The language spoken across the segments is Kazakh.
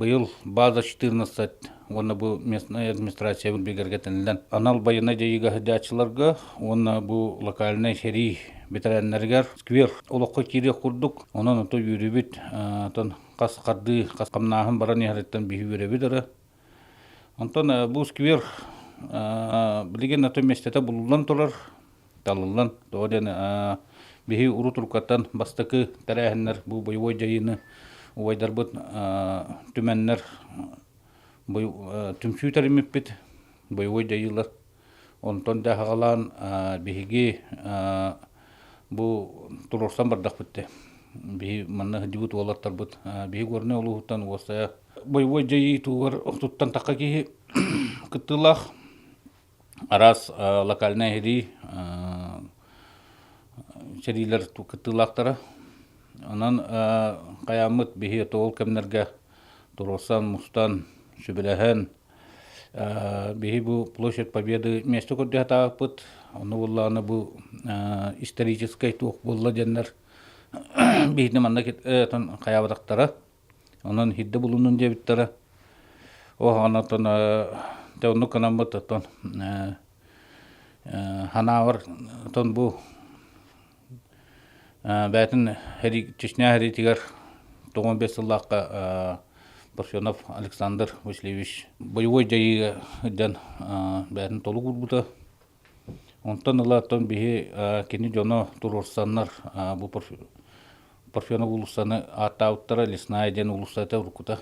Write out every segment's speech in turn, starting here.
быйыл база 14, оны бу местная администрация бигергетенлен. Анал байына жайыга хыдачыларга, оны бу локальный хери бетереннергер сквер олоққа кире курдук. Онан ото юрибит, тон кас карды, кас камнаһын баран яһреттен бихи юрибидер. Онтон бу сквер билеген ото местете булулан толар, талылан, тооден бихи урутуркаттан бастакы тәрәһеннәр бу боевой жайыны уайдар бут түмәннәр түмсүү тәримеппит боевой жайылар. Онтон да хагалан бихиги бу турорсан бардак битте. Бихи манна дибут олаттар бут. Бихи горне олуһуттан уосая боевой жайы тугар октуттан такка ки кыттылах арас локальный хеди шерилер кыттылактара. Анан каямыт бихи тоол кемнерге турорсан мустан шүбеләһен бихи бу площадь Победы место көрдө атапыт. Оны булланы бу исторический тук булла деннер бихи манна тон каябатактара. Онан хидде булунун дебиттара. Анатон тонну канамыт тон ханавар тон бу бәтін Чечня хәри тигәр 95 сыллаққа Парфенов Александр Васильевич боевой жайыдан бәтін толы күрбута. Онтан ылаттан бихи кені жоно турорсаннар бу Парфенов улусаны аттауттара лесная ден улусата уркута.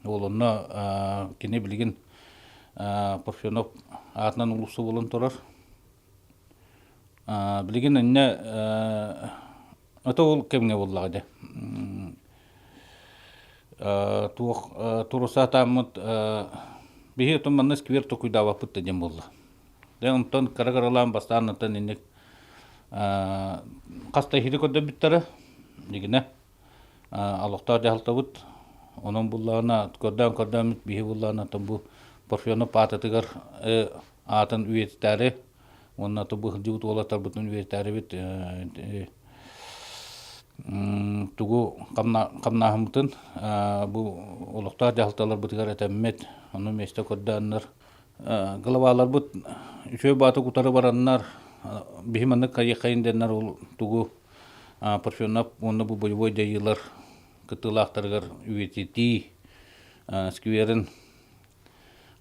Олонна кені білген Парфенов атынан улусы болын тұрар. Білген әнне это ол кемге боллағыды. Туруса тамыт бихи туманны сквер токуйдава пытты дем болла. Онтон карагаралан бастаннытын инек каста хири көдді биттары дегіне алықтар жағылта бұд. Onun bullağına körden bihi bullağına bu Parfenov patatыгар атын üyetleri onun bu hıcıvut olatar bütün üyetleri bit tugu kamnahımtın bu oluktar jahıltalar bitigar etemmet onun meste kördenler gılavalar bit şöy batı kutarı baranlar bihi manık kayıkayın denler tugu Parfenov onu bu boyvoy jayılar кытылактаргар үетити скверин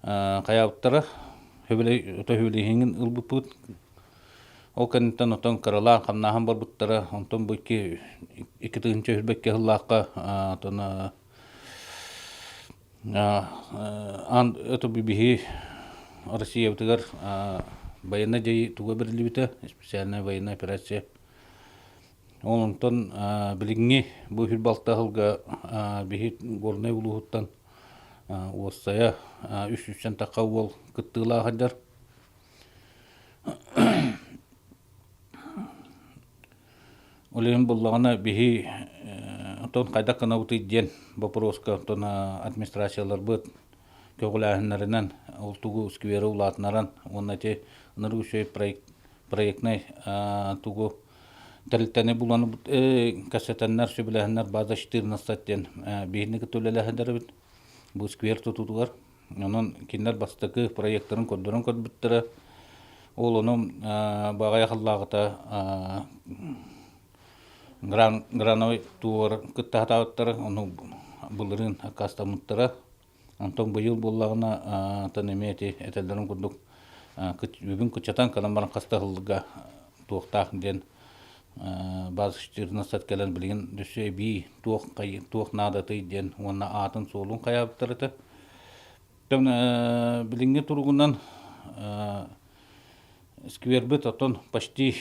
каяптара хөбөлөйһиңин ылбыппыт ол кенттен отон карала камнахан барбыттара онтон бөкке 2-нче хүрбекке хыллакка тона ан это бибихи Россия бутыгар военный жай туга берилибите специальная военная операция. Онтон билигни бу футболтагылга бихит горный улуттан уоссая 300 такка бол кыттылагыдар. Олем буллагына бихи тон кайда кана утыден вопроска тон администрациялар бут көгүләһеннәреннән ул тугу скверы улатнаран оннате ныргышой проектный тугу Тәлтәне буланы кассетаннар сөбеләһеннәр база 14 ден бейне көтөләһәдәр бит. Бу сквер тутугар. Онон киндер бастыкы проектларын көддөрөн көтбүттәре. Ол оном багая хыллагыта грановый тур кыттататтар оны булырын кастамыттара. Антон быйыл буллагына танемети этелдерин көддүк. Бүгүн көчатан канамбар кастагылга туктак ден bazı 14 kelen bilgin düşe bi tuğ nadati den ona atın solun kayaptırdı. Tam bilginge turgundan skverbet aton почти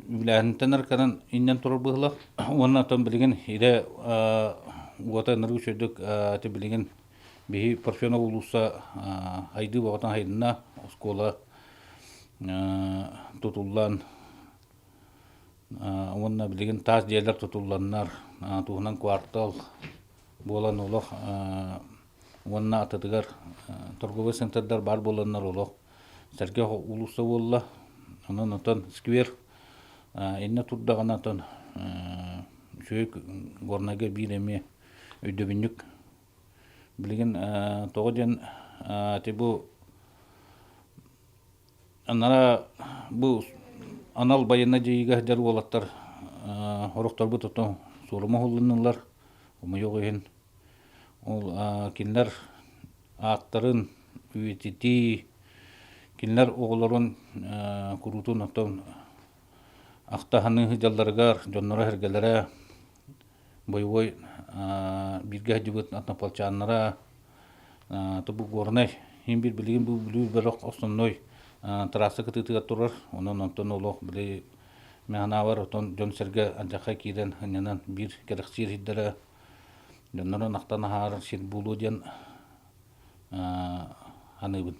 üblähenten arkadan innen turur bıhla. Ona tam bilgin ide wata naru şödük te bilgin bihi Parfenov ulusa haydi watan haydına skola tutullan Онна билеген таз жерлер тутулланнар, туһунан квартал болан олох, онна атыдыгар торговый центрдар бар боланнар олох. Сәрге улусы болла, онан отан сквер, инне турдағанатан шөйк горнага биреме өйдөбүнүк билген тоғыден те бу анара бу анал байына жейга жар болаттар хороктор бу тото сурма холлуннар умойогын ол кинлер аттарын үетити кинлер оголорун курутун оттон актаханы жалларгар жоннора хергелере бойбой бирге жибут атнаполчаннара тубу горнай хим бир билген бу билүү бирок основной трасса кытытыга турар онон онтон олох били механавар отон жон серге анжака киден ханянан бир керексир хиддere жоннора нактан хаар сир булу ден аныбын